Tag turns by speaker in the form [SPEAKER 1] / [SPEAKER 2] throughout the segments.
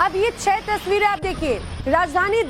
[SPEAKER 1] अब ये 6 तस्वीरें आप देखिए। राजधानी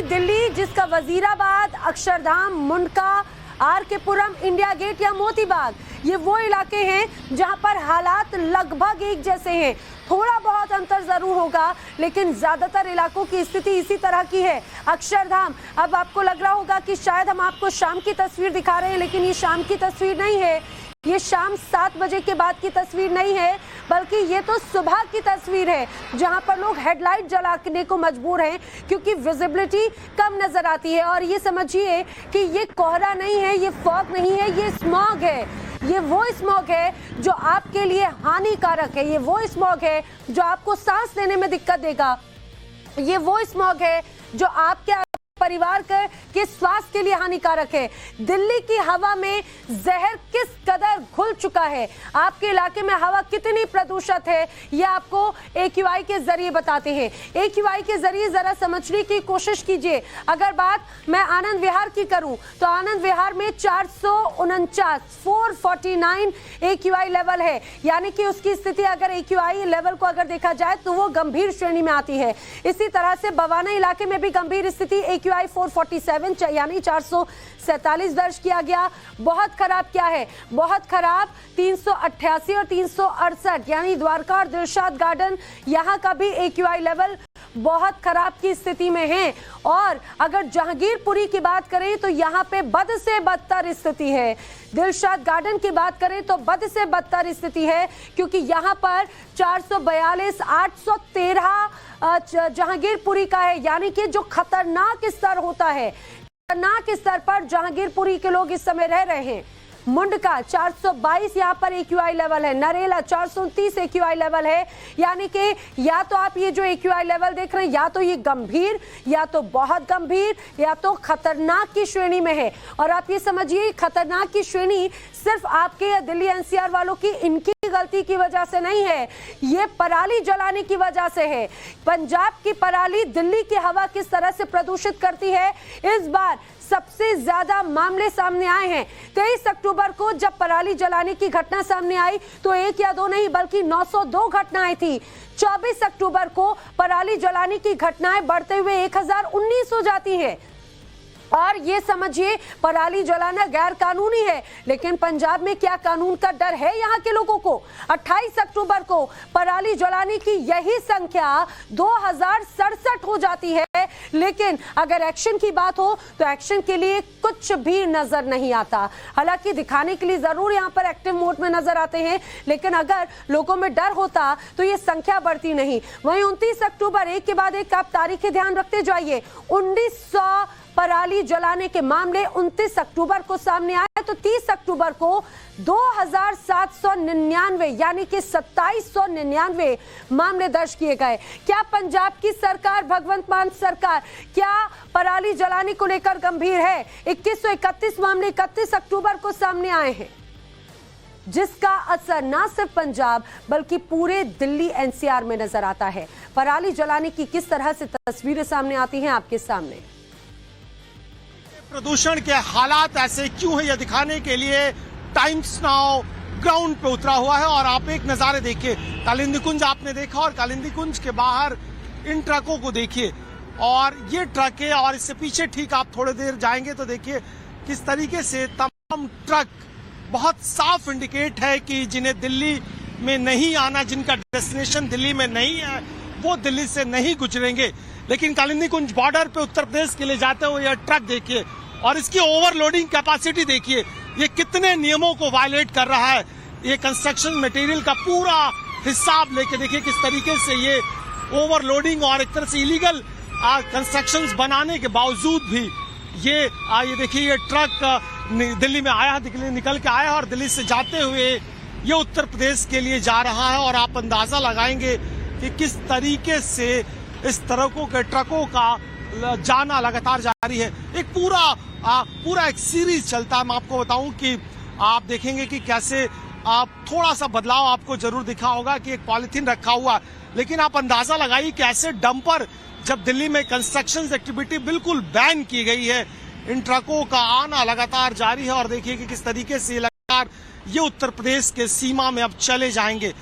[SPEAKER 1] दिल्ली जिसका वजीराबाद, अक्षरधाम, मुंडका, आर.के. पुरम, इंडिया गेट या मोती बाग, ये वो इलाके हैं जहां पर हालात लगभग एक जैसे हैं। थोड़ा बहुत अंतर जरूर होगा, लेकिन ज्यादातर इलाकों की स्थिति इसी तरह की है। अक्षरधाम, अब आपको लग रहा होगा कि शायद हम आपको शाम की तस्वीर दिखा रहे हैं, लेकिन ये शाम की तस्वीर नहीं है। ये शाम 7 बजे के बाद की तस्वीर नहीं है, बल्कि ये तो सुबह की तस्वीर है, जहां पर लोग हेडलाइट जलाने को मजबूर हैं क्योंकि विजिबिलिटी कम नजर आती है। और ये समझिए कि ये कोहरा नहीं है, ये फॉग नहीं है, ये स्मॉग है। ये वो स्मॉग है जो आपके लिए हानिकारक है। ये वो स्मॉग है जो आपको सांस लेने में दिक्कत देगा। ये वो स्मॉग है जो आपके परिवार के स्वास्थ्य के लिए हानिकारक है। दिल्ली की हवा में जहर किस कदर घुल चुका है, आपके इलाके में हवा कितनी प्रदूषित है, ये आपको AQI के जरिए बताते हैं। AQI के जरिए जरा समझने की कोशिश कीजिए। अगर बात मैं आनंद विहार की करूं तो आनंद विहार में 449 AQI लेवल है, यानी कि उसकी स्थिति अगर AQI लेवल को अगर देखा जाए तो वो गंभीर श्रेणी में आती है। इसी तरह से बवाना इलाके में भी गंभीर स्थिति, AQI 447 यानी 447 दर्ज किया गया। बहुत खराब क्या है, बहुत खराब 388 और 368 यानी द्वारका और दिलशाद गार्डन, यहाँ का भी AQI लेवल बहुत खराब की स्थिति में है। और अगर जहांगीरपुरी की बात करें तो यहाँ पे बद से बदतर स्थिति है। दिलशाद गार्डन की बात करें तो बद से बदतर स्थिति है, क्योंकि यहाँ पर 442, 813 जहांगीरपुरी का है, यानी कि जो खतरनाक स्तर होता है, खतरनाक स्तर पर जहांगीरपुरी के लोग इस समय रह रहे हैं। मुंडका 422 यहाँ पर AQI लेवल है। नरेला 429 AQI लेवल है, यानी कि या तो आप ये जो AQI लेवल देख रहे हैं, या तो ये गंभीर, या तो बहुत गंभीर, या तो खतरनाक की श्रेणी में है। और आप ये समझिए खतरनाक की श्रेणी सिर्फ आपके या दिल्ली NCR वालों की इनकी गलती की वजह से नहीं है, ये पराली जलाने की वजह से है। पंजाब की पराली दिल्ली की हवा किस तरह से प्रदूषित करती है, इस बार सबसे ज्यादा मामले सामने आए हैं। 23 अक्टूबर को जब पराली जलाने की घटना सामने आई तो 1 या 2 नहीं बल्कि 902 घटनाएं थी। 24 अक्टूबर को पराली जलाने की घटनाएं बढ़ते हुए 1019 हो जाती हैं। और ये समझिए पराली जलाना गैर कानूनी है, लेकिन पंजाब में क्या कानून का डर है यहाँ के लोगों को? 28 अक्टूबर को पराली जलाने की यही संख्या 2067 हो जाती है, लेकिन अगर एक्शन की बात हो तो एक्शन के लिए कुछ भी नजर नहीं आता। हालांकि दिखाने के लिए जरूर यहाँ पर एक्टिव मोड में नजर आते हैं, लेकिन अगर लोगों में डर होता तो ये संख्या बढ़ती नहीं। वहीं 29 अक्टूबर, एक के बाद एक आप तारीखें ध्यान रखते जाइए। 1900 पराली जलाने के मामले 29 अक्टूबर को सामने आए, तो 30 अक्टूबर को 2799 यानी कि 2799 मामले दर्ज किए गए। क्या पंजाब की सरकार, भगवंत मान सरकार, क्या पराली जलाने को लेकर गंभीर है? 2131 मामले 31 अक्टूबर को सामने आए हैं, जिसका असर न सिर्फ पंजाब बल्कि पूरे दिल्ली NCR में नजर आता है। पराली जलाने की किस तरह से तस्वीरें सामने आती हैं आपके सामने।
[SPEAKER 2] प्रदूषण के हालात ऐसे क्यों है, यह दिखाने के लिए टाइम्स नाउ ग्राउंड पे उतरा हुआ है। और आप एक नजारे देखिए, कालिंदी कुंज आपने देखा, और कालिंदी कुंज के बाहर इन ट्रकों को देखिए, और ये ट्रक है, और इससे पीछे ठीक आप थोड़ी देर जाएंगे तो देखिए किस तरीके से तमाम ट्रक बहुत साफ इंडिकेट है कि जिन्हें दिल्ली में नहीं आना, जिनका डेस्टिनेशन दिल्ली में नहीं है, वो दिल्ली से नहीं गुजरेंगे। लेकिन कालिंदी कुंज बॉर्डर पे उत्तर प्रदेश के लिए जाते हुए यह ट्रक देखिए, और इसकी ओवरलोडिंग कैपेसिटी देखिए, ये कितने नियमों को वायलेट कर रहा है। ये कंस्ट्रक्शन मटेरियल का पूरा हिसाब लेके देखिए किस तरीके से ये ओवरलोडिंग और एक तरह से इलीगल कंस्ट्रक्शंस बनाने के बावजूद भी ये देखिए ये ट्रक दिल्ली में आया, दिल्ली निकल के आया और दिल्ली से जाते हुए ये उत्तर प्रदेश के लिए जा रहा है। और आप अंदाजा लगाएंगे कि किस तरीके से इस तरह के ट्रकों का जाना लगातार जारी है। एक पूरा एक सीरीज चलता है। मैं आपको बताऊं कि आप देखेंगे कि कैसे आप थोड़ा सा बदलाव आपको जरूर दिखा होगा कि एक पॉलिथीन रखा हुआ, लेकिन आप अंदाजा लगाइए कि ऐसे डंपर, जब दिल्ली में कंस्ट्रक्शन एक्टिविटी बिल्कुल बैन की गई है, इन ट्रकों का आना लगातार जारी है। और देखिए कि किस तरीके से लगातार ये उत्तर प्रदेश के सीमा में अब चले जाएंगे।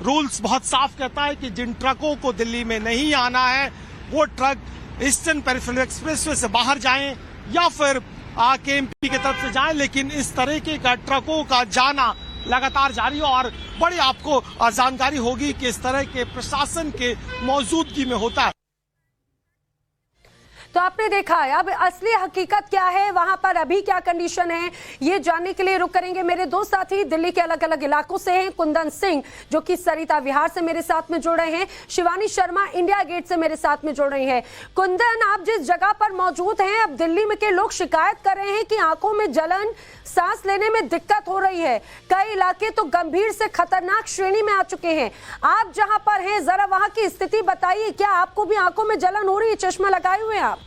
[SPEAKER 2] रूल्स बहुत साफ कहता है कि जिन ट्रकों को दिल्ली में नहीं आना है वो ट्रक ईस्टर्न पेरिफेरल एक्सप्रेसवे से बाहर जाएं या फिर केएमपी की तरफ से जाएं, लेकिन इस तरीके का ट्रकों का जाना लगातार जारी है और बड़ी आपको जानकारी होगी कि इस तरह के प्रशासन के मौजूदगी में होता है।
[SPEAKER 1] तो आपने देखा है, अब असली हकीकत क्या है, वहां पर अभी क्या कंडीशन है, ये जानने के लिए रुक करेंगे। मेरे दो साथी दिल्ली के अलग अलग इलाकों से हैं। कुंदन सिंह जो कि सरिता विहार से मेरे साथ में जुड़ रहे हैं, शिवानी शर्मा इंडिया गेट से मेरे साथ में जुड़ रही हैं। कुंदन, आप जिस जगह पर मौजूद हैं, अब दिल्ली में के लोग शिकायत कर रहे हैं कि आंखों में जलन, सांस लेने में दिक्कत हो रही है। कई इलाके तो गंभीर से खतरनाक श्रेणी में आ चुके हैं। आप जहां पर हैं, जरा वहां की स्थिति बताइए। क्या आपको भी आंखों में जलन हो रही है? चश्मा लगाए हुए हैं आप?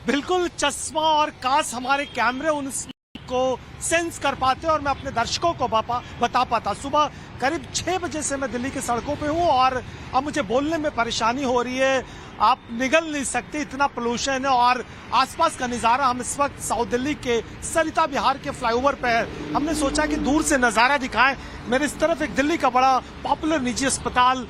[SPEAKER 2] बिल्कुल, चश्मा और कांच हमारे कैमरे उनको सेंस कर पाते और मैं अपने दर्शकों को बता पाता। सुबह करीब 6 बजे से मैं दिल्ली की सड़कों पे हूँ और अब मुझे बोलने में परेशानी हो रही है। आप निगल नहीं सकते, इतना पोल्यूशन है और आसपास का नज़ारा। हम इस वक्त साउथ दिल्ली के सरिता विहार के फ्लाईओवर पे है। हमने सोचा कि दूर से नज़ारा दिखाएं। मेरे इस तरफ एक दिल्ली का बड़ा पॉपुलर निजी अस्पताल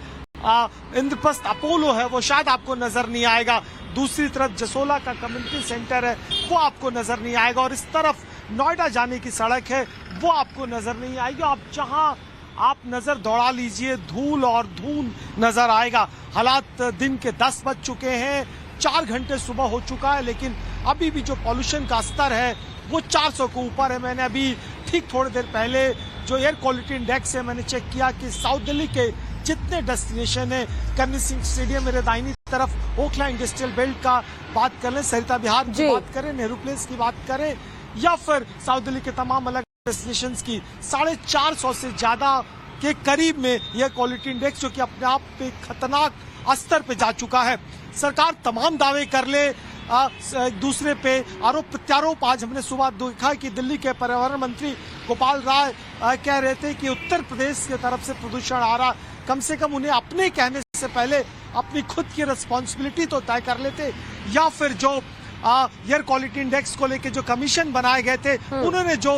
[SPEAKER 2] इंद्रप्रस्थ अपोलो है, वो शायद आपको नजर नहीं आएगा। दूसरी तरफ जसोला का कम्युनिटी सेंटर है, वो आपको नजर नहीं आएगा और इस तरफ नोएडा जाने की सड़क है, वो आपको नजर नहीं आएगी। आप जहां आप नजर दौड़ा लीजिए, धूल और धूल नजर आएगा। हालात दिन के 10 बज चुके हैं, 4 घंटे सुबह हो चुका है, लेकिन अभी भी जो पॉल्यूशन का स्तर है वो 400 के ऊपर है। मैंने अभी ठीक थोड़ी देर पहले जो एयर क्वालिटी इंडेक्स है, मैंने चेक किया कि साउथ दिल्ली के जितने डेस्टिनेशन है, करनी सिंह स्टेडियम मेरे दाहिनी तरफ, ओखला इंडस्ट्रियल बेल्ट का बात कर लें, सरिता विहार की बात करें, नेहरू प्लेस की बात करें या फिर साउथ दिल्ली के तमाम अलग डेस्टिनेशंस की, 450 से ज्यादा के करीब में यह क्वालिटी इंडेक्स जो कि अपने आप पे खतरनाक स्तर पे जा चुका है। सरकार तमाम दावे कर ले, एक दूसरे पे आरोप प्रत्यारोप। आज हमने सुबह देखा कि दिल्ली के पर्यावरण मंत्री गोपाल राय कह रहे थे कि उत्तर प्रदेश की तरफ से प्रदूषण आ रहा। कम से कम उन्हें अपने कहने से पहले अपनी खुद की रिस्पॉन्सिबिलिटी तो तय कर लेते, या फिर जो एयर क्वालिटी इंडेक्स को लेके जो कमीशन बनाए गए थे उन्होंने जो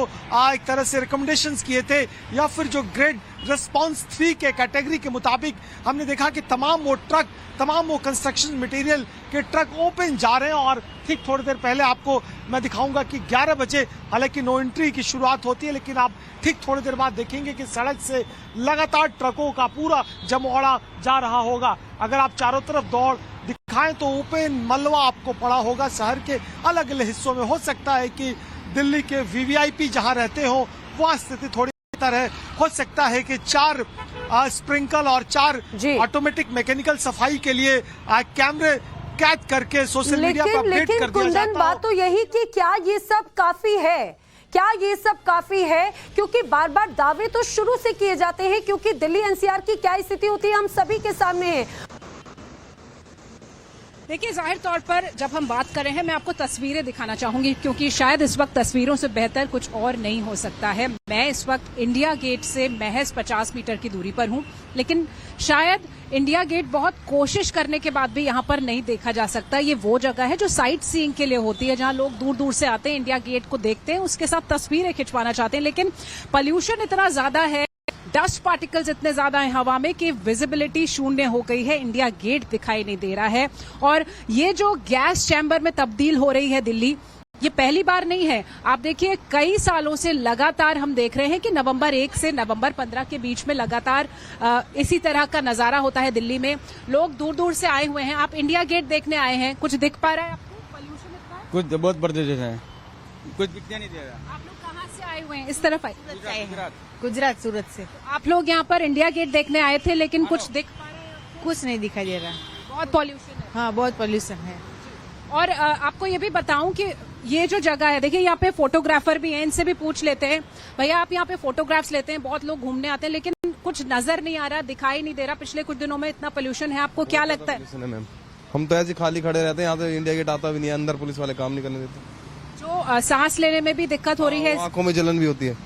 [SPEAKER 2] एक तरह से रिकमेंडेशंस किए थे, या फिर जो ग्रेड रिस्पॉन्स 3 के कैटेगरी के मुताबिक हमने देखा कि तमाम वो कंस्ट्रक्शन मटेरियल के ट्रक ओपन जा रहे हैं। और ठीक थोड़ी देर पहले आपको मैं दिखाऊंगा कि 11 बजे हालांकि नो एंट्री की शुरुआत होती है, लेकिन आप ठीक थोड़ी देर बाद देखेंगे कि सड़क से लगातार ट्रकों का पूरा जमौड़ा जा रहा होगा। अगर आप चारों तरफ दौड़ दिखाएं तो ओपन मलबा आपको पड़ा होगा शहर के अलग अलग हिस्सों में। हो सकता है कि दिल्ली के वीवीआईपी जहां रहते हो वहां स्थिति थोड़ी तरह हो सकता है कि 4 स्प्रिंकल और 4 ऑटोमेटिक मैकेनिकल सफाई के लिए कैमरे कैद करके सोशल मीडिया पर अपडेट कर दिया जाता है।
[SPEAKER 1] बात तो यही कि क्या ये सब काफी है, क्या ये सब काफी है? क्योंकि बार बार दावे तो शुरू से किए जाते हैं, क्योंकि दिल्ली एनसीआर की क्या स्थिति होती है हम सभी के सामने है।
[SPEAKER 3] देखिए, जाहिर तौर पर जब हम बात कर रहे हैं, मैं आपको तस्वीरें दिखाना चाहूंगी क्योंकि शायद इस वक्त तस्वीरों से बेहतर कुछ और नहीं हो सकता है। मैं इस वक्त इंडिया गेट से महज 50 मीटर की दूरी पर हूं, लेकिन शायद इंडिया गेट बहुत कोशिश करने के बाद भी यहां पर नहीं देखा जा सकता। ये वो जगह है जो साइट सीइंग के लिए होती है, जहां लोग दूर दूर से आते हैं, इंडिया गेट को देखते हैं, उसके साथ तस्वीरें खिंचवाना चाहते हैं, लेकिन पॉल्यूशन इतना ज्यादा है, डस्ट पार्टिकल्स इतने ज्यादा हैं हवा में कि विजिबिलिटी शून्य हो गई है। इंडिया गेट दिखाई नहीं दे रहा है। और ये जो गैस चैम्बर में तब्दील हो रही है दिल्ली, ये पहली बार नहीं है। आप देखिए, कई सालों से लगातार हम देख रहे हैं कि नवंबर 1 से नवंबर 15 के बीच में लगातार इसी तरह का नजारा होता है दिल्ली में। लोग दूर दूर से आए हुए हैं। आप इंडिया गेट देखने आए हैं, कुछ दिख पा रहा है आपको? पॉल्यूशन इतना है,
[SPEAKER 4] कुछ बहुत बर्दाश्त है, कुछ दिखने नहीं दे रहा।
[SPEAKER 3] आप लोग कहाँ से आए हुए हैं? इस तरफ आए?
[SPEAKER 5] गुजरात, सूरत से।
[SPEAKER 3] आप लोग यहाँ पर इंडिया गेट देखने आए थे, लेकिन कुछ दिख पा रहे हैं?
[SPEAKER 5] कुछ नहीं दिखाई दे रहा।
[SPEAKER 3] बहुत पॉल्यूशन है।
[SPEAKER 5] हाँ, बहुत पॉल्यूशन है।
[SPEAKER 3] और आपको ये भी बताऊं कि ये जो जगह है, देखिए यहाँ पे फोटोग्राफर भी हैं, इनसे भी पूछ लेते हैं। भैया, आप यहाँ पे फोटोग्राफ्स लेते हैं, बहुत लोग घूमने आते हैं, लेकिन कुछ नजर नहीं आ रहा, दिखाई नहीं दे रहा। पिछले कुछ दिनों में इतना पोल्यूशन है, आपको क्या लगता है?
[SPEAKER 4] मैम, हम तो ऐसे खाली खड़े रहते हैं, यहाँ तो इंडिया गेट आता भी नहीं है, अंदर पुलिस वाले काम नहीं करने देते।
[SPEAKER 3] जो सांस लेने में भी दिक्कत हो रही है,
[SPEAKER 4] आंखों में जलन भी होती है।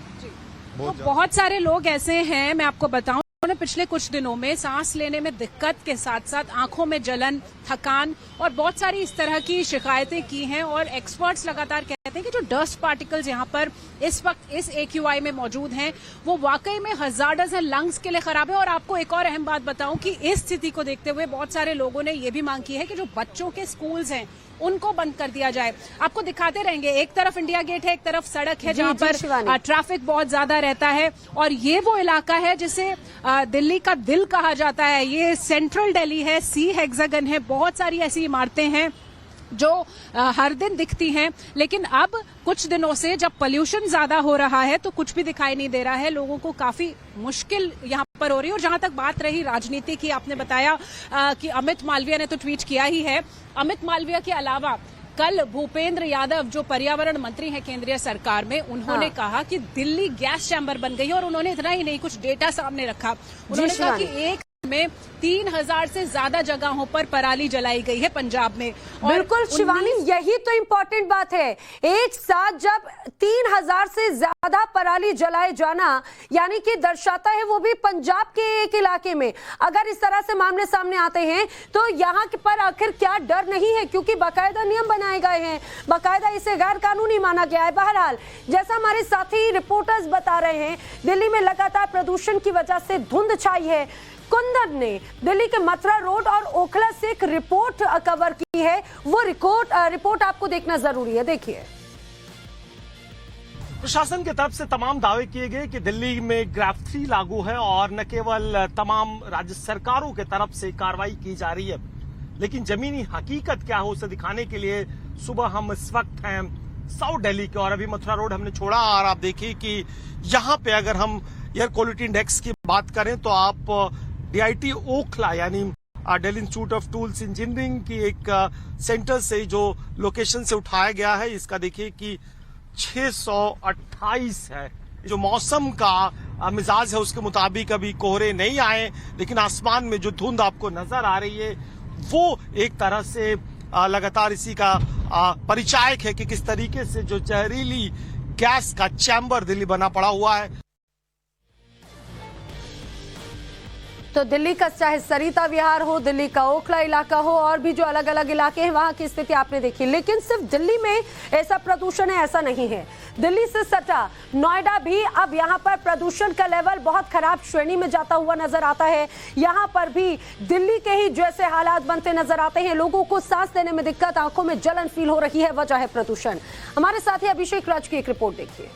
[SPEAKER 3] तो बहुत सारे लोग ऐसे हैं, मैं आपको बताऊं, उन्होंने पिछले कुछ दिनों में सांस लेने में दिक्कत के साथ साथ आंखों में जलन, थकान और बहुत सारी इस तरह की शिकायतें की हैं। और एक्सपर्ट्स लगातार कहते हैं कि जो डस्ट पार्टिकल्स यहाँ पर इस वक्त इस AQI में मौजूद हैं वो वाकई में हजार्डस है, लंग्स के लिए खराब है। और आपको एक और अहम बात बताऊं कि इस स्थिति को देखते हुए बहुत सारे लोगों ने ये भी मांग की है कि जो बच्चों के स्कूल्स हैं उनको बंद कर दिया जाए। आपको दिखाते रहेंगे, एक तरफ इंडिया गेट है, एक तरफ सड़क है जहां पर ट्रैफिक बहुत ज्यादा रहता है। और ये वो इलाका है जिसे दिल्ली का दिल कहा जाता है। ये सेंट्रल दिल्ली है, सी हेक्सागन है, बहुत सारी ऐसी इमारतें हैं जो हर दिन दिखती हैं। लेकिन अब कुछ दिनों से जब पोल्यूशन ज्यादा हो रहा है तो कुछ भी दिखाई नहीं दे रहा है, लोगों को काफी मुश्किल यहाँ पर हो रही है। और जहां तक बात रही राजनीति की, आपने बताया कि अमित मालवीय ने तो ट्वीट किया ही है। अमित मालवीय के अलावा कल भूपेंद्र यादव जो पर्यावरण मंत्री हैं केंद्रीय सरकार में, उन्होंने कहा कि दिल्ली गैस चैम्बर बन गई है। और उन्होंने इतना ही नहीं, कुछ डेटा सामने रखा। उन्होंने कहा कि एक में 3000 से ज्यादा जगहों पर पराली जलाई गई है पंजाब में।
[SPEAKER 1] बिल्कुल शिवानी, यही तो इंपॉर्टेंट बात है। एक साथ जब 3000 से ज्यादा पराली जलाए जाना यानी कि दर्शाता है वो भी पंजाब के एक इलाके में। अगर इस तरह से मामले सामने आते हैं तो यहाँ पर आखिर क्या डर नहीं है, क्योंकि बाकायदा नियम बनाए गए हैं, बाकायदा इसे गैर कानूनी माना गया है। बहरहाल जैसा हमारे साथी रिपोर्टर्स बता रहे हैं, दिल्ली में लगातार प्रदूषण की वजह से धुंध छाई है। कुंदन ने दिल्ली के मथुरा रोड और ओखला से एक रिपोर्ट कवर की है, वो रिपोर्ट आपको देखना जरूरी है। देखिए,
[SPEAKER 2] प्रशासन की तरफ से तमाम दावे किए गए कि दिल्ली में ग्रैफ 3 लागू है और न केवल तमाम राज्य सरकारों की तरफ से कार्रवाई की जा रही है, लेकिन जमीनी हकीकत क्या हो उसे दिखाने के लिए सुबह हम इस वक्त हैं साउथ दिल्ली के। और अभी मथुरा रोड हमने छोड़ा और आप देखिए कि यहाँ पे अगर हम एयर क्वालिटी इंडेक्स की बात करें तो आप DIT ओखला यानी Delhi institute of tools engineering की एक सेंटर से जो लोकेशन से उठाया गया है, इसका देखिए कि 628 है। जो मौसम का मिजाज है उसके मुताबिक अभी कोहरे नहीं आए, लेकिन आसमान में जो धुंध आपको नजर आ रही है वो एक तरह से लगातार इसी का परिचायक है कि किस तरीके से जो जहरीली गैस का चैम्बर दिल्ली बना पड़ा हुआ है।
[SPEAKER 1] तो दिल्ली का चाहे सरिता विहार हो, दिल्ली का ओखला इलाका हो, और भी जो अलग अलग इलाके हैं वहां की स्थिति आपने देखी। लेकिन सिर्फ दिल्ली में ऐसा प्रदूषण है ऐसा नहीं है, दिल्ली से सटा नोएडा भी अब यहां पर प्रदूषण का लेवल बहुत खराब श्रेणी में जाता हुआ नजर आता है। यहां पर भी दिल्ली के ही जैसे हालात बनते नजर आते हैं, लोगों को सांस लेने में दिक्कत, आंखों में जलन फील हो रही है, वजह है प्रदूषण। हमारे साथी अभिषेक राज की एक रिपोर्ट देखिए।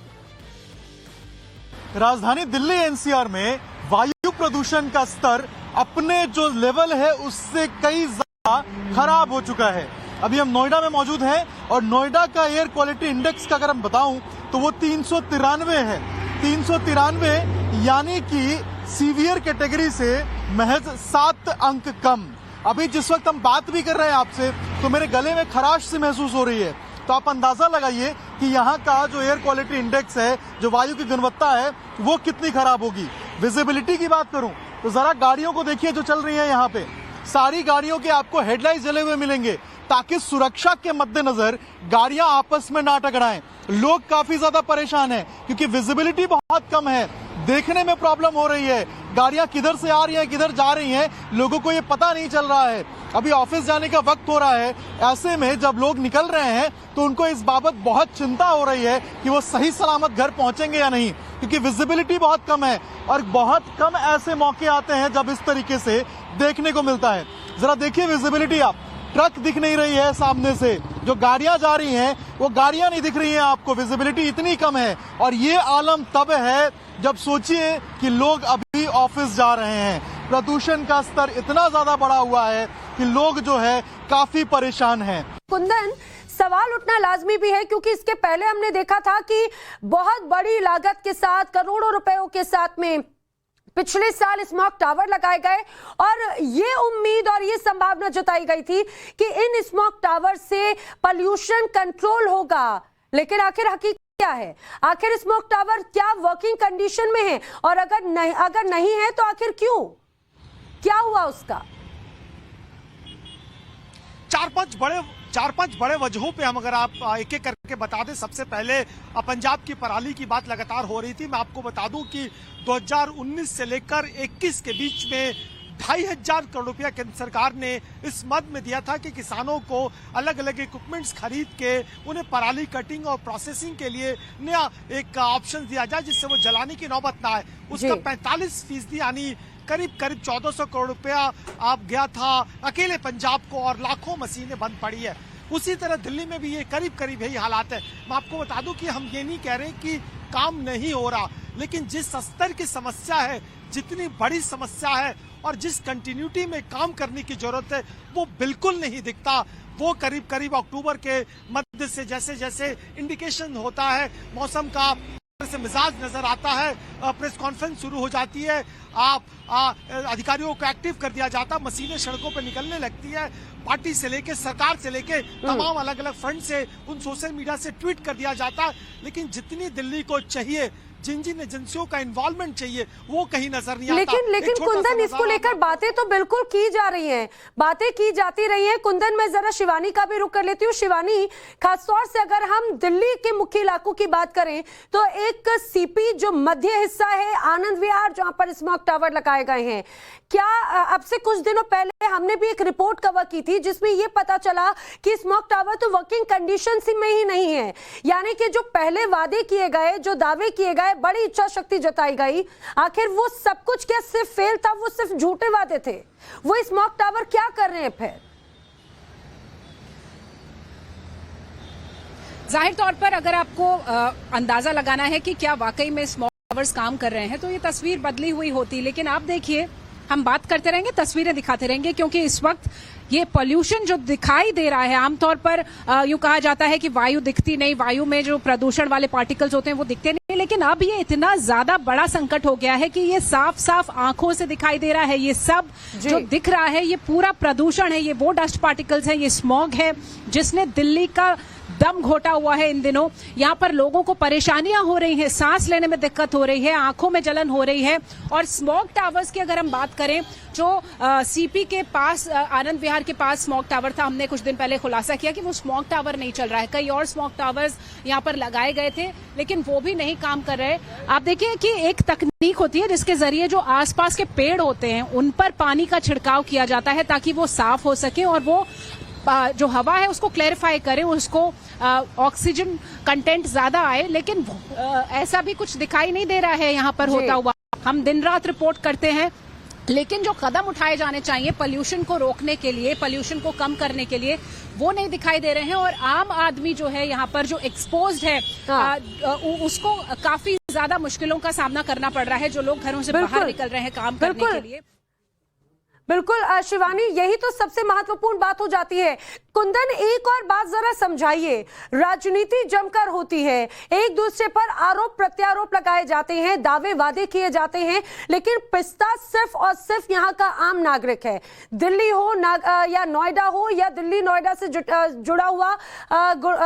[SPEAKER 6] राजधानी दिल्ली NCR में वायु प्रदूषण का स्तर अपने जो लेवल है उससे कई ज्यादा खराब हो चुका है। अभी हम नोएडा में मौजूद हैं और नोएडा का एयर क्वालिटी इंडेक्स का अगर हम बताऊं तो वो 393 है। 393 यानी कि सीवियर कैटेगरी से महज 7 अंक कम। अभी जिस वक्त हम बात भी कर रहे हैं आपसे तो मेरे गले में खराश सी महसूस हो रही है, तो आप अंदाजा लगाइए कि यहाँ का जो एयर क्वालिटी इंडेक्स है, जो वायु की गुणवत्ता है, वो कितनी खराब होगी। विजिबिलिटी की बात करूं तो जरा गाड़ियों को देखिए जो चल रही है यहाँ पे, सारी गाड़ियों के आपको हेडलाइट जले हुए मिलेंगे ताकि सुरक्षा के मद्देनजर गाड़ियां आपस में ना टकराएं। लोग काफी ज्यादा परेशान हैं क्योंकि विजिबिलिटी बहुत कम है, देखने में प्रॉब्लम हो रही है, गाड़ियां किधर से आ रही हैं किधर जा रही हैं लोगों को ये पता नहीं चल रहा है। अभी ऑफिस जाने का वक्त हो रहा है, ऐसे में जब लोग निकल रहे हैं तो उनको इस बाबत बहुत चिंता हो रही है कि वो सही सलामत घर पहुंचेंगे या नहीं, क्योंकि विजिबिलिटी बहुत कम है और बहुत कम ऐसे मौके आते हैं जब इस तरीके से देखने को मिलता है। जरा देखिए विजिबिलिटी, आप ट्रक दिख नहीं रही है सामने से, जो गाड़ियां जा रही हैं वो गाड़ियां नहीं दिख रही हैं आपको, विजिबिलिटी इतनी कम है। और ये आलम तब है जब सोचिए कि लोग अभी ऑफिस जा रहे हैं। प्रदूषण का स्तर इतना ज्यादा बढ़ा हुआ है कि लोग जो है काफी परेशान हैं।
[SPEAKER 1] कुंदन, सवाल उठना लाजमी भी है क्योंकि इसके पहले हमने देखा था कि बहुत बड़ी लागत के साथ, करोड़ों रुपयों के साथ में पिछले साल स्मॉग टावर लगाए गए और ये उम्मीद और ये संभावना जताई गई थी कि इन स्मॉग टावर से पोल्यूशन कंट्रोल होगा। लेकिन आखिर हकीकत क्या है? आखिर स्मॉग टावर क्या वर्किंग कंडीशन में है? और अगर नहीं है तो आखिर क्यों? क्या हुआ उसका?
[SPEAKER 2] चार पांच बड़े वजहों पे हम अगर आप एक एक करके बता दें। सबसे पहले पंजाब की पराली की बात लगातार हो रही थी। मैं आपको बता दूं कि 2019 से लेकर 21 के बीच में 2,500 करोड़ रुपया केंद्र सरकार ने इस मद में दिया था कि किसानों को अलग अलग इक्विपमेंट्स खरीद के उन्हें पराली कटिंग और प्रोसेसिंग के लिए नया एक ऑप्शन दिया जाए जिससे वो जलाने की नौबत ना आए। उसका 45% यानी करीब 1400 करोड़ रुपया आप गया था अकेले पंजाब को और लाखों मशीनें बंद पड़ी है। उसी तरह दिल्ली में भी ये करीब यही हालात है। मैं आपको बता दूं कि हम ये नहीं कह रहे कि काम नहीं हो रहा, लेकिन जिस स्तर की समस्या है, जितनी बड़ी समस्या है और जिस कंटिन्यूटी में काम करने की जरूरत है वो बिल्कुल नहीं दिखता। वो करीब अक्टूबर के मध्य से जैसे जैसे इंडिकेशन होता है मौसम का से मिजाज नजर आता है, प्रेस कॉन्फ्रेंस शुरू हो जाती है, अधिकारियों को एक्टिव कर दिया जाता, मशीनें सड़कों पर निकलने लगती है, पार्टी से लेके सरकार से लेके तमाम अलग अलग फ्रंट से उन सोशल मीडिया से ट्वीट कर दिया जाता। लेकिन जितनी दिल्ली को चाहिए, जिन एजेंसियों का इन्वॉल्वमेंट चाहिए, वो कहीं नजर नहीं आता।
[SPEAKER 1] लेकिन कुंदन, इसको लेकर बातें तो बिल्कुल की जा रही हैं, बातें की जाती रही हैं। कुंदन, मैं जरा शिवानी का भी रुख कर लेती हूँ। शिवानी, खासतौर से अगर हम दिल्ली के मुख्य इलाकों की बात करें तो एक सीपी जो मध्य हिस्सा है, आनंद विहार, जहां पर स्मॉग टावर लगाए गए हैं, क्या अब से कुछ दिनों पहले हमने भी एक रिपोर्ट कवर की थी जिसमें यह पता चला कि स्मॉग टावर तो वर्किंग कंडीशन में ही नहीं है, यानी कि जो पहले वादे किए गए, जो दावे किए गए, बड़ी इच्छा शक्ति जताई गई, आखिर वो सब कुछ क्या सिर्फ फेल था? वो सिर्फ झूठे वादे थे। वो स्मॉग टावर क्या कर रहे हैं फिर?
[SPEAKER 3] जाहिर तौर पर अगर आपको अंदाजा लगाना है कि क्या वाकई में स्मॉग टावर्स काम कर रहे हैं तो ये तस्वीर बदली हुई होती। लेकिन आप देखिए, हम बात करते रहेंगे, तस्वीरें दिखाते रहेंगे, क्योंकि इस वक्त ये पोल्यूशन जो दिखाई दे रहा है, आमतौर पर यूं कहा जाता है कि वायु दिखती नहीं, वायु में जो प्रदूषण वाले पार्टिकल्स होते हैं वो दिखते नहीं, लेकिन अब ये इतना ज्यादा बड़ा संकट हो गया है कि ये साफ साफ आंखों से दिखाई दे रहा है। ये सब जो दिख रहा है ये पूरा प्रदूषण है, ये वो डस्ट पार्टिकल्स है, ये स्मॉग है जिसने दिल्ली का दम घोटा हुआ है। इन दिनों यहाँ पर लोगों को परेशानियां हो रही हैं, सांस लेने में दिक्कत हो रही है, आंखों में जलन हो रही है। और स्मॉग टावर्स की अगर हम बात करें, जो सीपी के पास, आनंद विहार के पास स्मॉग टावर था, हमने कुछ दिन पहले खुलासा किया कि वो स्मॉग टावर नहीं चल रहा है। कई और स्मॉग टावर्स यहाँ पर लगाए गए थे लेकिन वो भी नहीं काम कर रहे। आप देखिए कि एक तकनीक होती है जिसके जरिए जो आसपास के पेड़ होते हैं उन पर पानी का छिड़काव किया जाता है ताकि वो साफ हो सके और वो जो हवा है उसको क्लैरिफाई करें, उसको ऑक्सीजन कंटेंट ज्यादा आए। लेकिन ऐसा भी कुछ दिखाई नहीं दे रहा है यहाँ पर होता हुआ। हम दिन रात रिपोर्ट करते हैं, लेकिन जो कदम उठाए जाने चाहिए पोल्यूशन को रोकने के लिए, पोल्यूशन को कम करने के लिए, वो नहीं दिखाई दे रहे हैं। और आम आदमी जो है यहाँ पर जो एक्सपोज्ड है उसको काफी ज्यादा मुश्किलों का सामना करना पड़ रहा है, जो लोग घरों से बाहर निकल रहे हैं काम करने के लिए।
[SPEAKER 1] बिल्कुल शिवानी, यही तो सबसे महत्वपूर्ण बात हो जाती है। कुंदन, एक और बात जरा समझाइए। राजनीति जमकर होती है, एक दूसरे पर आरोप प्रत्यारोप लगाए जाते हैं, दावे वादे किए जाते हैं, लेकिन पिस्ता सिर्फ और सिर्फ यहाँ का आम नागरिक है। दिल्ली हो या नोएडा हो, या दिल्ली नोएडा से जुड़ा हुआ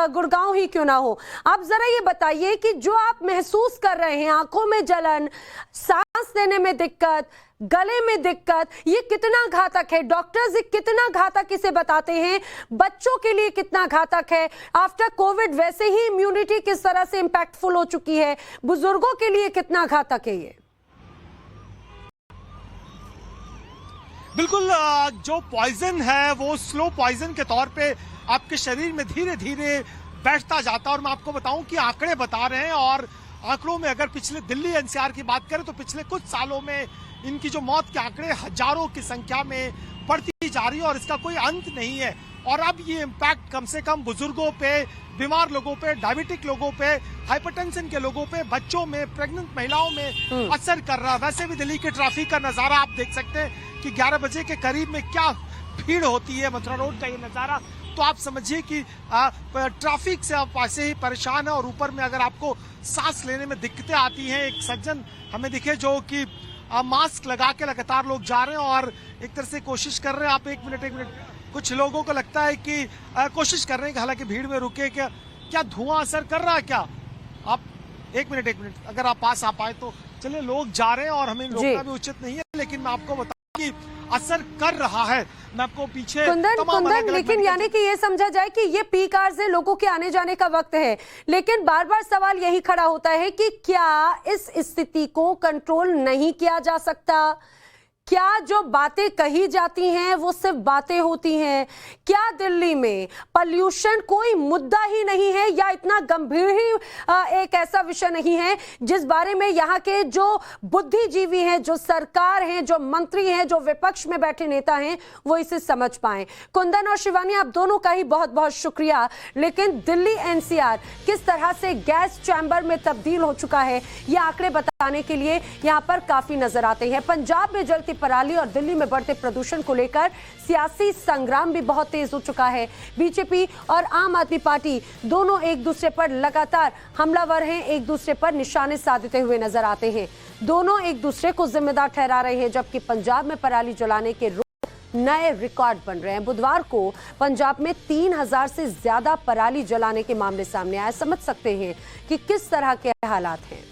[SPEAKER 1] गुड़गांव ही क्यों ना हो। आप जरा ये बताइए कि जो आप महसूस कर रहे हैं, आंखों में जलन, सांस लेने में दिक्कत, गले में दिक्कत, ये कितना घातक है? डॉक्टर्स कितना घातक इसे बताते हैं, बच्चों के लिए कितना घातक है? आफ्टर कोविड वैसे ही इम्यूनिटी किस तरह से इंपैक्टफुल हो चुकी है, बुजुर्गों के लिए कितना घातक है ये?
[SPEAKER 2] बिल्कुल, जो पॉइजन है वो स्लो पॉइजन के तौर पे आपके शरीर में धीरे धीरे बैठता जाता है। और मैं आपको बताऊं कि आंकड़े बता रहे हैं, और आंकड़ों में अगर पिछले दिल्ली एनसीआर की बात करें तो पिछले कुछ सालों में इनकी जो मौत के आंकड़े हजारों की संख्या में बढ़ती जा रही है और इसका कोई अंत नहीं है। और अब ये इम्पैक्ट कम से कम बुजुर्गों पे, बीमार लोगों पे, डायबिटिक लोगों पे, हाइपरटेंशन के लोगों पे, बच्चों में, प्रेग्नेंट महिलाओं में असर कर रहा है। वैसे भी दिल्ली के ट्रैफिक का नजारा आप देख सकते हैं कि 11 बजे के करीब में क्या भीड़ होती है। मथुरा रोड का ये नजारा, तो आप समझिए कि ट्रैफिक से आप ऐसे ही परेशान है। और ऊपर में अगर आपको सांस लेने में दिक्कतें आती हैं, एक सज्जन हमें दिखे जो कि मास्क लगा के लगातार लोग जा रहे हैं और एक तरह से कोशिश कर रहे हैं। आप एक मिनट, कुछ लोगों को लगता है कि कोशिश कर रहे हैं कि हालांकि भीड़ में रुके, क्या धुआं असर कर रहा है क्या? आप एक मिनट, अगर आप पास आ पाए तो चलिए। लोग जा रहे हैं और हमें रोकना भी उचित नहीं है, लेकिन मैं आपको बताऊं कि असर कर रहा है। मैं आपको पीछे
[SPEAKER 1] कुंदन, लेकिन यानी कि ये समझा जाए कि ये पीक आवर्स है, लोगों के आने जाने का वक्त है, लेकिन बार बार सवाल यही खड़ा होता है कि क्या इस स्थिति को कंट्रोल नहीं किया जा सकता? क्या जो बातें कही जाती हैं वो सिर्फ बातें होती हैं? क्या दिल्ली में पॉल्यूशन कोई मुद्दा ही नहीं है, या इतना गंभीर ही एक ऐसा विषय नहीं है जिस बारे में यहाँ के जो बुद्धिजीवी हैं, जो सरकार हैं, जो मंत्री हैं, जो विपक्ष में बैठे नेता हैं, वो इसे समझ पाए? कुंदन और शिवानी, आप दोनों का ही बहुत बहुत शुक्रिया। लेकिन दिल्ली एनसीआर किस तरह से गैस चैम्बर में तब्दील हो चुका है, ये आंकड़े बताने के लिए यहाँ पर काफी नजर आते हैं। पंजाब में जलती पराली और दिल्ली में बढ़ते प्रदूषण को लेकर सियासी संग्राम भी बहुत तेज हो चुका है। बीजेपी और आम आदमी पार्टी दोनों एक दूसरे पर लगातार हमलावर हैं, एक दूसरे पर निशाने साधते हुए नजर आते हैं। दोनों एक दूसरे को जिम्मेदार ठहरा रहे हैं, जबकि पंजाब में पराली जलाने के नए रिकॉर्ड बन रहे हैं। बुधवार को पंजाब में 3000 से ज्यादा पराली जलाने के मामले सामने आए। समझ सकते हैं कि किस तरह के हालात हैं।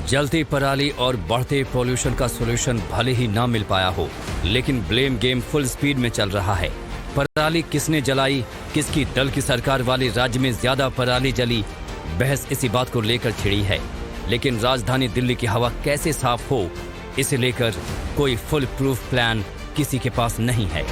[SPEAKER 7] जलती पराली और बढ़ते पॉल्यूशन का सॉल्यूशन भले ही ना मिल पाया हो, लेकिन ब्लेम गेम फुल स्पीड में चल रहा है। पराली किसने जलाई, किसकी दल की सरकार वाले राज्य में ज्यादा पराली जली, बहस इसी बात को लेकर छिड़ी है। लेकिन राजधानी दिल्ली की हवा कैसे साफ हो, इसे लेकर कोई फुल प्रूफ प्लान किसी के पास नहीं है।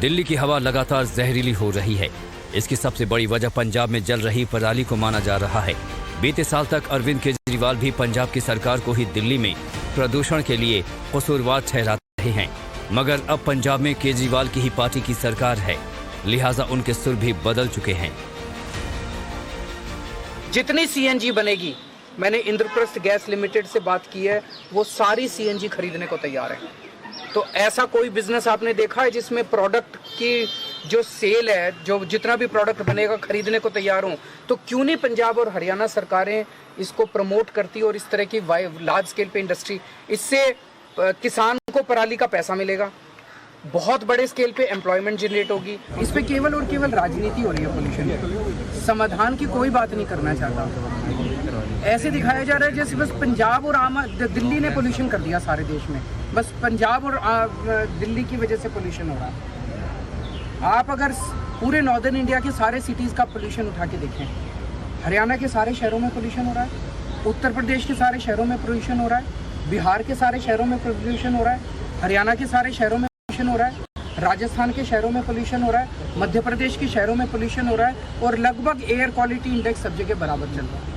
[SPEAKER 7] दिल्ली की हवा लगातार जहरीली हो रही है। इसकी सबसे बड़ी वजह पंजाब में जल रही पराली को माना जा रहा है। बीते साल तक अरविंद केजरीवाल भी पंजाब की सरकार को ही दिल्ली में प्रदूषण के लिए कसूरवार ठहराते हैं, मगर अब पंजाब में केजरीवाल की ही पार्टी की सरकार है, लिहाजा उनके सुर भी बदल चुके हैं।
[SPEAKER 8] जितनी सीएनजी बनेगी, मैंने इंद्रप्रस्थ गैस लिमिटेड से बात की है, वो सारी सीएनजी खरीदने को तैयार है। तो ऐसा कोई बिजनेस आपने देखा है जिसमें प्रोडक्ट की जो सेल है, जो जितना भी प्रोडक्ट बनेगा खरीदने को तैयार हों? तो क्यों नहीं पंजाब और हरियाणा सरकारें इसको प्रमोट करती और इस तरह की लार्ज स्केल पे इंडस्ट्री, इससे किसान को पराली का पैसा मिलेगा, बहुत बड़े स्केल पे एम्प्लॉयमेंट जनरेट होगी। इस पे केवल और केवल राजनीति हो रही है पोल्यूशन, समाधान की कोई बात नहीं करना चाहता। ऐसे दिखाया जा रहा है जैसे बस पंजाब और दिल्ली ने पोल्यूशन कर दिया सारे देश में, बस पंजाब और दिल्ली की वजह से पोल्यूशन हो रहा है। आप अगर पूरे नॉर्दर्न इंडिया के सारे सिटीज़ का पोल्यूशन उठा के देखें, हरियाणा के सारे शहरों में पोल्यूशन हो रहा है, उत्तर प्रदेश के सारे शहरों में पोल्यूशन हो रहा है, बिहार के सारे शहरों में पोल्यूशन हो रहा है, हरियाणा के सारे शहरों में पोल्यूशन हो रहा है, राजस्थान के शहरों में पोल्यूशन हो रहा है, मध्य प्रदेश के शहरों में पोल्यूशन हो रहा है, और लगभग एयर क्वालिटी इंडेक्स सब जगह बराबर चल रहा है।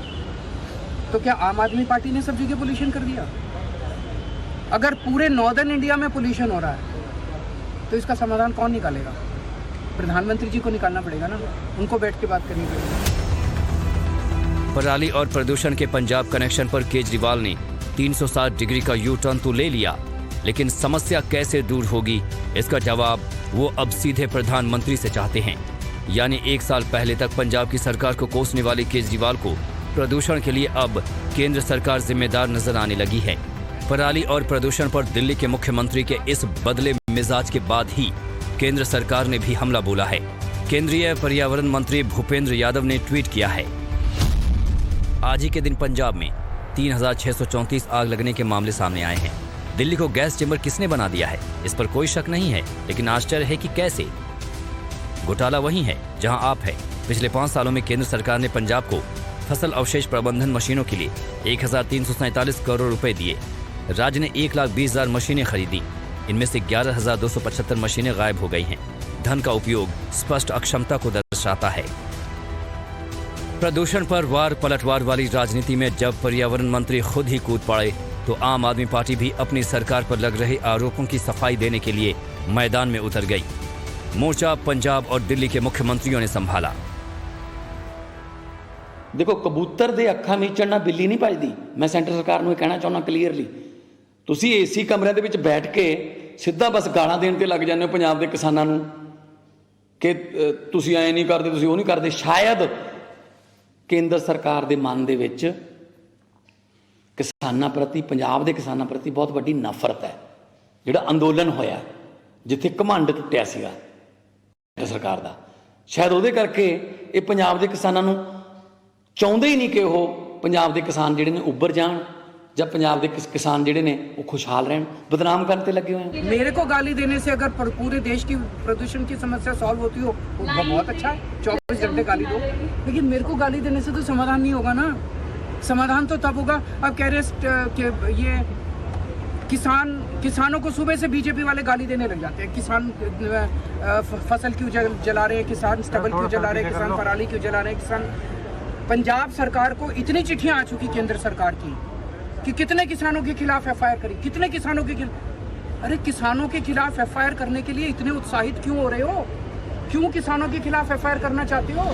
[SPEAKER 8] तो क्या आम आदमी पार्टी ने सब जगह पोल्यूशन कर दिया? अगर पूरे नॉर्दर्न इंडिया में पोल्यूशन हो रहा है तो इसका समाधान कौन निकालेगा? प्रधानमंत्री जी को निकालना पड़ेगा ना, उनको बैठ के बात करनी पड़ेगी।
[SPEAKER 7] पराली और प्रदूषण के पंजाब कनेक्शन पर केजरीवाल ने 360 डिग्री का यू टर्न तो ले लिया, लेकिन समस्या कैसे दूर होगी, इसका जवाब वो अब सीधे प्रधानमंत्री से चाहते हैं। यानी 1 साल पहले तक पंजाब की सरकार को कोसने वाले केजरीवाल को प्रदूषण के लिए अब केंद्र सरकार जिम्मेदार नजर आने लगी है। पराली और प्रदूषण पर दिल्ली के मुख्यमंत्री के इस बदले मिजाज के बाद ही केंद्र सरकार ने भी हमला बोला है। केंद्रीय पर्यावरण मंत्री भूपेंद्र यादव ने ट्वीट किया है, आज ही के दिन पंजाब में 3634 आग लगने के मामले सामने आए हैं। दिल्ली को गैस चेंबर किसने बना दिया है, इस पर कोई शक नहीं है, लेकिन आश्चर्य है कि कैसे। घोटाला वही है जहां आप है। पिछले 5 सालों में केंद्र सरकार ने पंजाब को फसल अवशेष प्रबंधन मशीनों के लिए 1347 करोड़ रुपए दिए। राज्य ने 1,20,000 मशीनें खरीदी, इनमें से 11,275 मशीनें गायब हो गई हैं। धन का उपयोग स्पष्ट अक्षमता को दर्शाता है। प्रदूषण पर वार पलटवार वाली राजनीति में जब पर्यावरण मंत्री खुद ही कूद पड़े, तो आम आदमी पार्टी भी अपनी सरकार पर लग रहे आरोपों की सफाई देने के लिए मैदान में उतर गई। मोर्चा पंजाब और दिल्ली के मुख्यमंत्रियों ने संभाला।
[SPEAKER 9] देखो, कबूतर दे अखां ਵਿੱਚ ਨਾ ਬਿੱਲੀ ਨਹੀਂ ਭੱਜਦੀ। मैं सेंटर सरकार ਨੂੰ ਇਹ ਕਹਿਣਾ ਚਾਹੁੰਦਾ ਕਲੀਅਰਲੀ, ਤੁਸੀਂ ਏਸੀ ਕਮਰਿਆਂ ਦੇ ਵਿੱਚ ਬੈਠ ਕੇ ਸਿੱਧਾ ਬਸ ਗਾਲਾਂ ਦੇਣ ਤੇ ਲੱਗ ਜਾਂਦੇ ਹੋ ਪੰਜਾਬ ਦੇ ਕਿਸਾਨਾਂ ਨੂੰ ਕਿ ਤੁਸੀਂ ਐ ਨਹੀਂ ਕਰਦੇ, ਤੁਸੀਂ ਉਹ ਨਹੀਂ ਕਰਦੇ। ਸ਼ਾਇਦ ਕੇਂਦਰ ਸਰਕਾਰ ਦੇ ਮਨ ਦੇ ਵਿੱਚ ਕਿਸਾਨਾਂ ਪ੍ਰਤੀ, ਪੰਜਾਬ ਦੇ ਕਿਸਾਨਾਂ ਪ੍ਰਤੀ ਬਹੁਤ ਵੱਡੀ ਨਫ਼ਰਤ ਹੈ। ਜਿਹੜਾ ਅੰਦੋਲਨ ਹੋਇਆ, ਜਿੱਥੇ ਘਮੰਡ ਟੁੱਟਿਆ ਸੀਗਾ ਸਰਕਾਰ ਦਾ, ਸ਼ਾਇਦ ਉਹਦੇ ਕਰਕੇ ਇਹ ਪੰਜਾਬ ਦੇ ਕਿਸਾਨਾਂ ਨੂੰ ਚਾਹੁੰਦੇ ਹੀ ਨਹੀਂ ਕਿ ਉਹ ਪੰਜਾਬ ਦੇ ਕਿਸਾਨ ਜਿਹੜੇ ਨੇ ਉੱਭਰ ਜਾਣ, जब पंजाब के किसान ਜਿਹੜੇ ਨੇ ਉਹ खुशहाल रहन बदनाम ਕਰਨ ਤੇ ਲੱਗੇ ਹੋਏ हैं।
[SPEAKER 8] मेरे को गाली देने से अगर पूरे देश की प्रदूषण की समस्या सॉल्व होती हो वो बहुत अच्छा है, 24 घंटे गाली दो, लेकिन मेरे को गाली देने से तो समाधान नहीं होगा ना। समाधान तो तब होगा, अब कह रहे कि ये किसानों को सुबह से बीजेपी वाले गाली देने लग जाते हैं, किसान फसल क्यों जला रहे हैं, किसान स्टबल क्यों जला रहे हैं, किसान पराली क्यों जला रहे हैं, किसान। पंजाब सरकार को इतनी चिट्ठियां आ चुकी केंद्र सरकार की कि कितने किसानों के खिलाफ एफआईआर करी, कितने किसानों के अरे किसानों के खिलाफ एफआईआर करने के लिए इतने उत्साहित क्यों हो रहे हो? क्यों किसानों के खिलाफ एफआईआर करना चाहते हो?